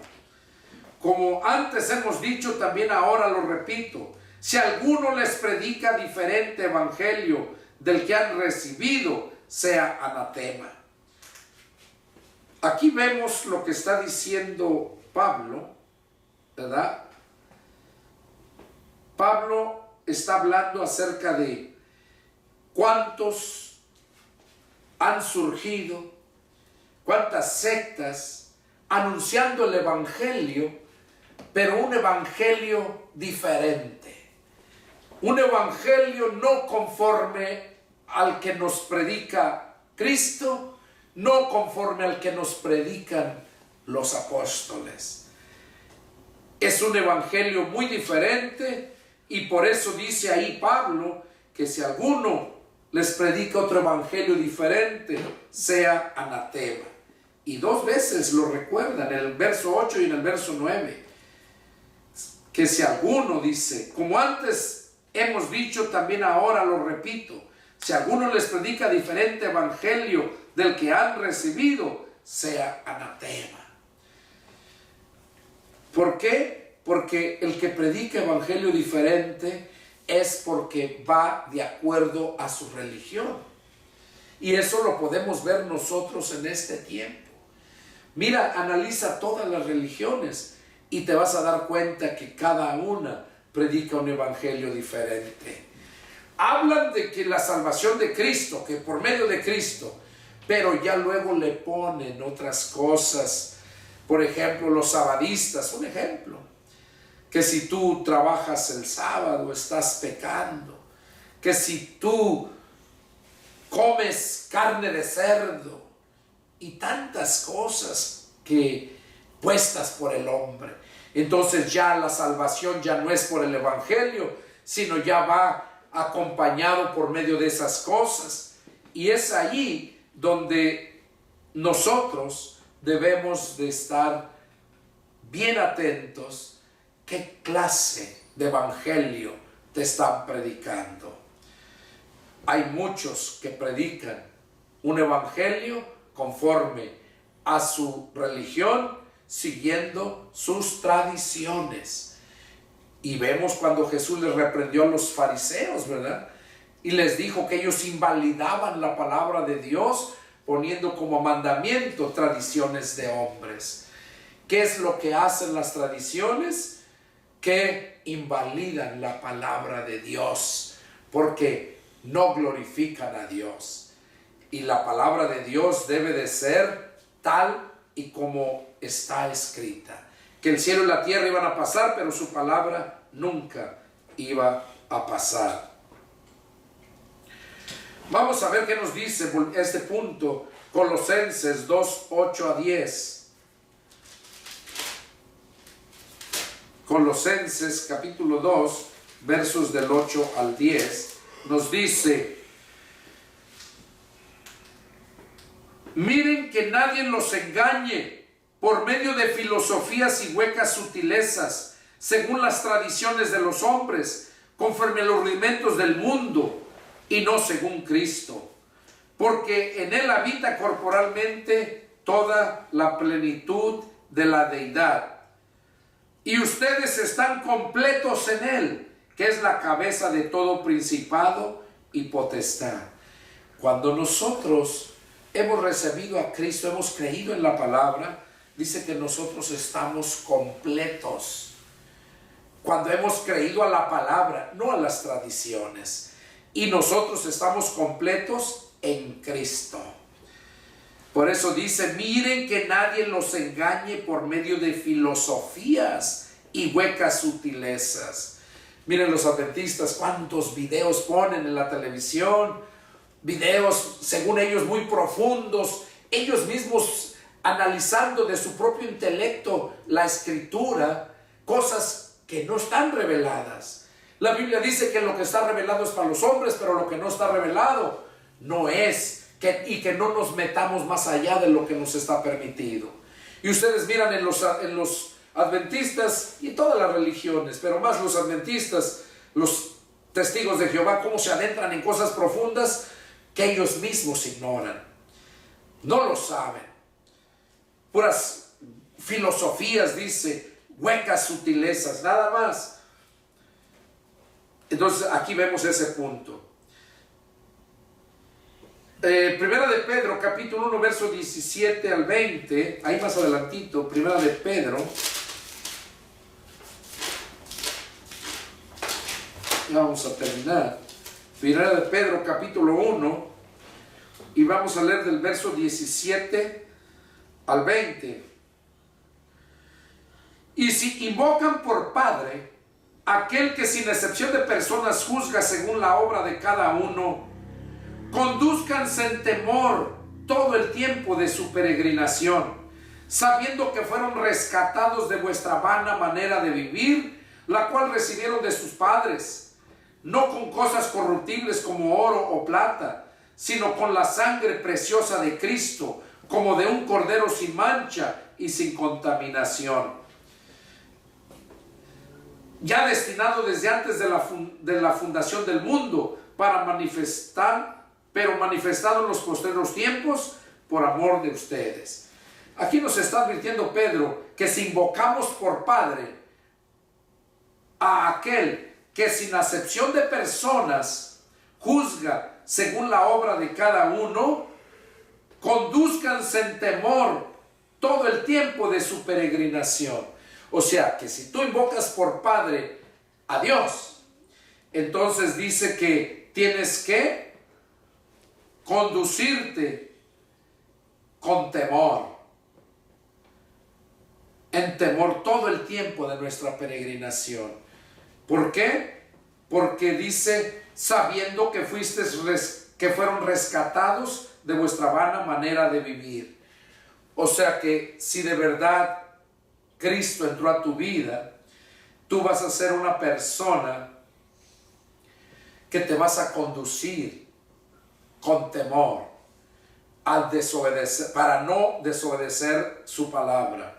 Como antes hemos dicho, también ahora lo repito, si alguno les predica diferente evangelio del que han recibido, sea anatema. Aquí vemos lo que está diciendo Pablo, ¿verdad? Pablo está hablando acerca de cuántos han surgido, cuántas sectas anunciando el evangelio, pero un evangelio diferente, un evangelio no conforme al que nos predica Cristo, no conforme al que nos predican los apóstoles. Es un evangelio muy diferente, y por eso dice ahí Pablo que si alguno les predica otro evangelio diferente, sea anatema. Y 2 veces lo recuerdan, en el verso 8 y en el verso 9. Que si alguno, dice, como antes hemos dicho, también ahora lo repito, si alguno les predica diferente evangelio del que han recibido, sea anatema. ¿Por qué? Porque el que predica evangelio diferente es porque va de acuerdo a su religión. Y eso lo podemos ver nosotros en este tiempo. Mira, analiza todas las religiones y te vas a dar cuenta que cada una predica un evangelio diferente. Hablan de que la salvación de Cristo, que por medio de Cristo, pero ya luego le ponen otras cosas. Por ejemplo, los sabadistas, un ejemplo, que si tú trabajas el sábado estás pecando, que si tú comes carne de cerdo y tantas cosas que puestas por el hombre. Entonces ya la salvación ya no es por el evangelio, sino ya va acompañado por medio de esas cosas. Y es ahí donde nosotros debemos de estar bien atentos. ¿Qué clase de evangelio te están predicando? Hay muchos que predican un evangelio conforme a su religión, siguiendo sus tradiciones. Y vemos cuando Jesús les reprendió a los fariseos, ¿verdad? Y les dijo que ellos invalidaban la palabra de Dios poniendo como mandamiento tradiciones de hombres. ¿Qué es lo que hacen las tradiciones? Que invalidan la palabra de Dios, porque no glorifican a Dios. Y la palabra de Dios debe de ser tal y como está escrita. Que el cielo y la tierra iban a pasar, pero su palabra nunca iba a pasar. Vamos a ver qué nos dice este punto, Colosenses 2, 8 a 10. Colosenses capítulo 2, versos del 8 al 10, nos dice: miren que nadie los engañe por medio de filosofías y huecas sutilezas, según las tradiciones de los hombres, conforme a los rudimentos del mundo, y no según Cristo. Porque en él habita corporalmente toda la plenitud de la deidad. Y ustedes están completos en él, que es la cabeza de todo principado y potestad. Cuando nosotros hemos recibido a Cristo, hemos creído en la palabra, dice que nosotros estamos completos. Cuando hemos creído a la palabra, no a las tradiciones. Y nosotros estamos completos en Cristo. Por eso dice: miren que nadie los engañe por medio de filosofías y huecas sutilezas. Miren los adventistas cuántos videos ponen en la televisión videos, según ellos, muy profundos, ellos mismos analizando de su propio intelecto la escritura, cosas que no están reveladas. La Biblia dice que lo que está revelado es para los hombres, pero lo que no está revelado no es, y que no nos metamos más allá de lo que nos está permitido. Y ustedes miran en los adventistas y todas las religiones, pero más los adventistas, los testigos de Jehová, cómo se adentran en cosas profundas que ellos mismos ignoran, no lo saben. Puras filosofías, dice, huecas sutilezas, nada más. Entonces aquí vemos ese punto. Primera de Pedro, capítulo 1, verso 17 al 20, ahí más adelantito, Primera de Pedro. Ya vamos a terminar. Primera de Pedro, capítulo 1, y vamos a leer del verso 17 al 20. Y si invocan por Padre aquel que sin excepción de personas juzga según la obra de cada uno, condúzcanse en temor todo el tiempo de su peregrinación, sabiendo que fueron rescatados de vuestra vana manera de vivir, la cual recibieron de sus padres, no con cosas corruptibles como oro o plata, sino con la sangre preciosa de Cristo, como de un cordero sin mancha y sin contaminación, ya destinado desde antes de la fundación del mundo, para pero manifestado en los postreros tiempos por amor de ustedes. Aquí nos está advirtiendo Pedro que si invocamos por Padre a aquel que sin acepción de personas juzga según la obra de cada uno, condúzcanse en temor todo el tiempo de su peregrinación. O sea, que si tú invocas por Padre a Dios, entonces dice que tienes que conducirte con temor, en temor todo el tiempo de nuestra peregrinación. ¿Por qué? Porque dice, sabiendo que fueron rescatados de vuestra vana manera de vivir. O sea que si de verdad Cristo entró a tu vida, tú vas a ser una persona que te vas a conducir con temor al desobedecer, para no desobedecer su palabra.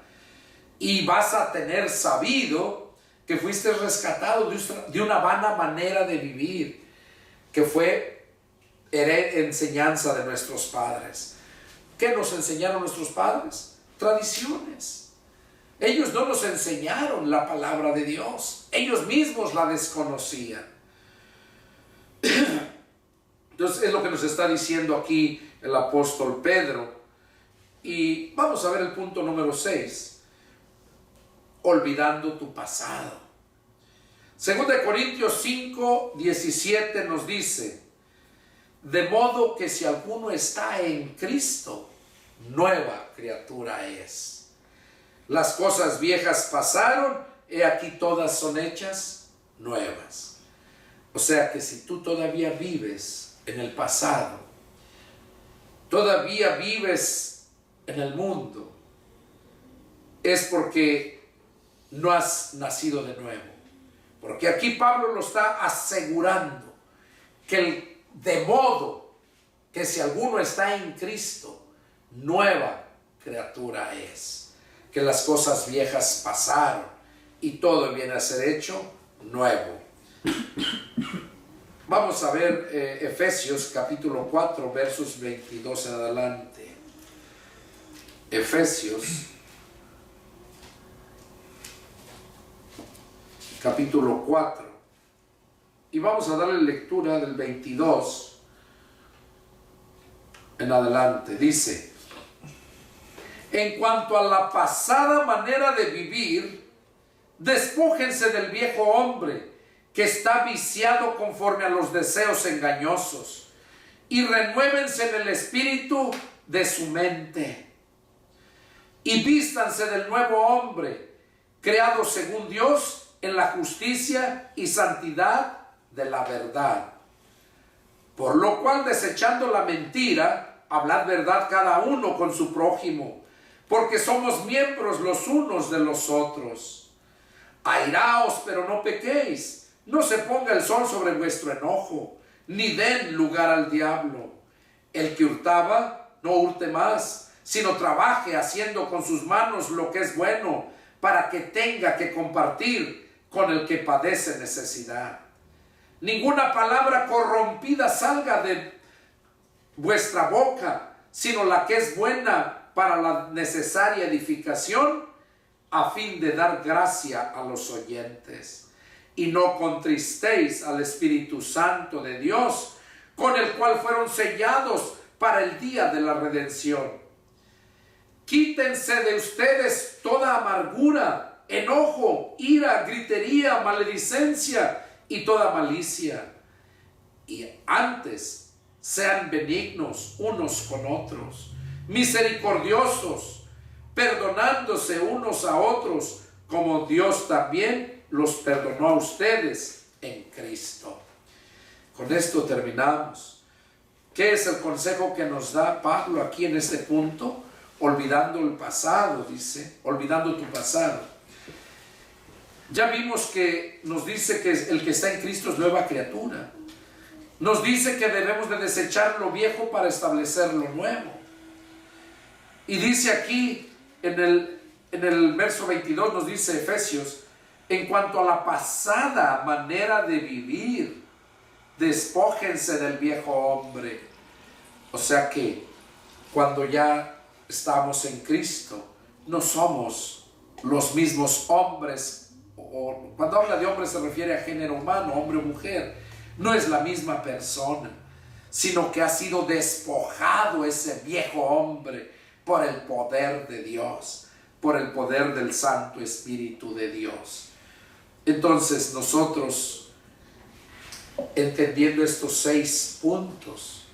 Y vas a tener sabido que fuiste rescatado de una vana manera de vivir, que fue enseñanza de nuestros padres. ¿Qué nos enseñaron nuestros padres? Tradiciones. Ellos no nos enseñaron la palabra de Dios. Ellos mismos la desconocían. Entonces es lo que nos está diciendo aquí el apóstol Pedro. Y vamos a ver el punto número 6. Olvidando tu pasado. 2 Corintios 5, 17 nos dice: de modo que si alguno está en Cristo, nueva criatura es. Las cosas viejas pasaron, he aquí todas son hechas nuevas. O sea que si tú todavía vives en el pasado, todavía vives en el mundo, es porque no has nacido de nuevo. Porque aquí Pablo lo está asegurando, que de modo que si alguno está en Cristo, nueva criatura es. Que las cosas viejas pasaron y todo viene a ser hecho nuevo. Vamos a ver Efesios capítulo 4 versos 22 en adelante. Efesios capítulo 4, y vamos a darle lectura del 22 en adelante. Dice: en cuanto a la pasada manera de vivir, despójense del viejo hombre que está viciado conforme a los deseos engañosos, y renuévense en el espíritu de su mente, y vístanse del nuevo hombre, creado según Dios en la justicia y santidad de la verdad. Por lo cual, desechando la mentira, hablad verdad cada uno con su prójimo, porque somos miembros los unos de los otros. Airaos, pero no pequéis. No se ponga el sol sobre vuestro enojo, ni den lugar al diablo. El que hurtaba, no hurte más, sino trabaje haciendo con sus manos lo que es bueno, para que tenga que compartir con el que padece necesidad. Ninguna palabra corrompida salga de vuestra boca, sino la que es buena para la necesaria edificación, a fin de dar gracia a los oyentes. Y no contristéis al Espíritu Santo de Dios, con el cual fueron sellados para el día de la redención. Quítense de ustedes toda amargura, enojo, ira, gritería, maledicencia y toda malicia. Y antes sean benignos unos con otros, misericordiosos, perdonándose unos a otros, como Dios también los perdonó a ustedes en Cristo. Con esto terminamos. ¿Qué es el consejo que nos da Pablo aquí en este punto? Olvidando el pasado, dice, olvidando tu pasado. Ya vimos que nos dice que el que está en Cristo es nueva criatura. Nos dice que debemos de desechar lo viejo para establecer lo nuevo. Y dice aquí en el verso 22, nos dice Efesios, en cuanto a la pasada manera de vivir, despójense del viejo hombre. O sea que cuando ya estamos en Cristo, no somos los mismos hombres. O cuando habla de hombre se refiere a género humano, hombre o mujer. No es la misma persona, sino que ha sido despojado ese viejo hombre por el poder de Dios, por el poder del Santo Espíritu de Dios. Entonces nosotros, entendiendo estos 6 puntos,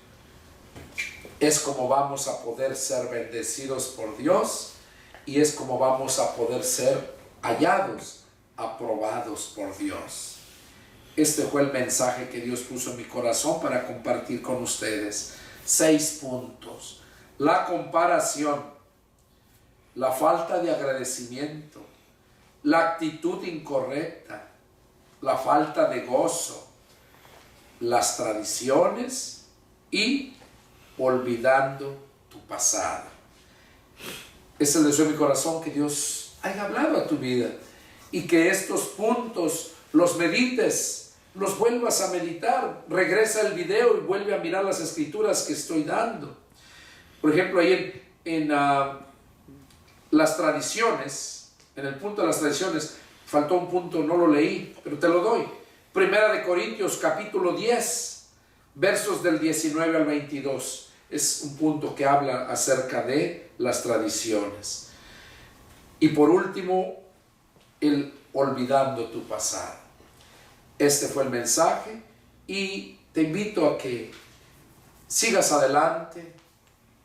es como vamos a poder ser bendecidos por Dios y es como vamos a poder ser hallados, aprobados por Dios. Este fue el mensaje que Dios puso en mi corazón para compartir con ustedes. 6 puntos. La comparación, la falta de agradecimiento, la actitud incorrecta, la falta de gozo, las tradiciones y olvidando tu pasado. Es el deseo de mi corazón que Dios haya hablado a tu vida y que estos puntos los medites, los vuelvas a meditar. Regresa el video y vuelve a mirar las escrituras que estoy dando. Por ejemplo, ahí en las tradiciones, en el punto de las tradiciones, faltó un punto, no lo leí, pero te lo doy. Primera de Corintios, capítulo 10, versos del 19 al 22. Es un punto que habla acerca de las tradiciones. Y por último, el olvidando tu pasado. Este fue el mensaje y te invito a que sigas adelante,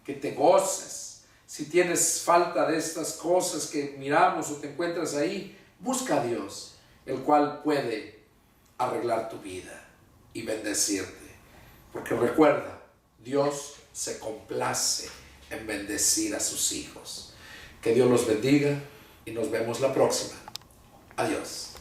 que te goces. Si tienes falta de estas cosas que miramos o te encuentras ahí, busca a Dios, el cual puede arreglar tu vida y bendecirte. Porque recuerda, Dios se complace en bendecir a sus hijos. Que Dios los bendiga y nos vemos la próxima. Adiós.